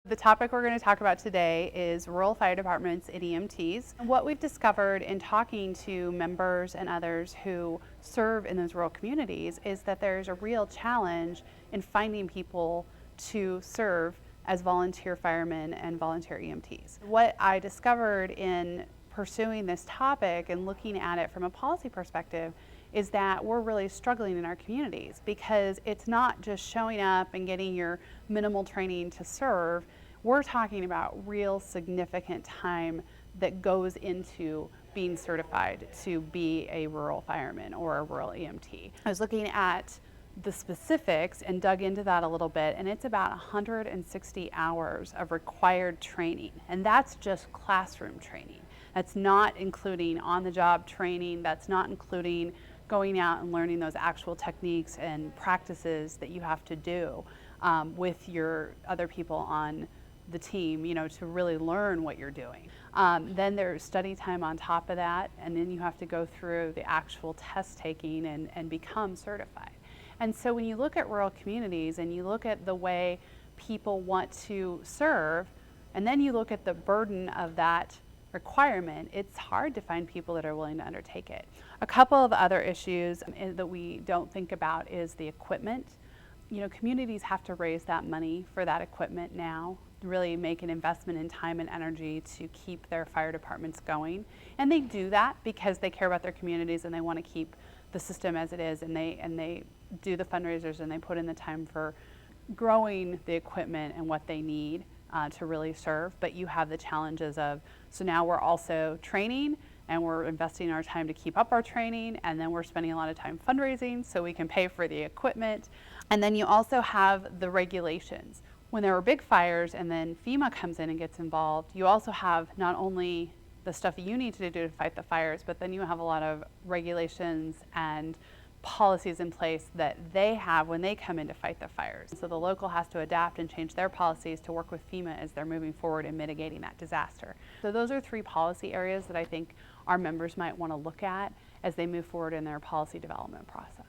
The topic we're going to talk about today is rural fire departments and EMTs. What we've discovered in talking to members and others who serve in those rural communities is that there's a real challenge in finding people to serve as volunteer firemen and volunteer EMTs. What I discovered in pursuing this topic and looking at it from a policy perspective is that we're really struggling in our communities because it's not just showing up and getting your minimal training to serve. We're talking about real significant time that goes into being certified to be a rural fireman or a rural EMT. I was looking at the specifics and dug into that a little bit, and it's about 160 hours of required training, and that's just classroom training. That's not including on-the-job training. That's not including going out and learning those actual techniques and practices that you have to do with your other people on the team, to really learn what you're doing. Then there's study time on top of that, and then you have to go through the actual test taking and become certified. And so when you look at rural communities and you look at the way people want to serve, and then you look at the burden of that requirement, it's hard to find people that are willing to undertake it. A couple of other issues that we don't think about is the equipment. Communities have to raise that money for that equipment now, really make an investment in time and energy to keep their fire departments going. And they do that because they care about their communities and they want to keep the system as it is, and they do the fundraisers and they put in the time for growing the equipment and what they need to really serve. But you have the challenges of, so now we're also training and we're investing our time to keep up our training, and then we're spending a lot of time fundraising so we can pay for the equipment. And then you also have the regulations. When there are big fires and then FEMA comes in and gets involved, you also have not only the stuff that you need to do to fight the fires, but then you have a lot of regulations and policies in place that they have when they come in to fight the fires. So the local has to adapt and change their policies to work with FEMA as they're moving forward in mitigating that disaster. So those are three policy areas that I think our members might want to look at as they move forward in their policy development process.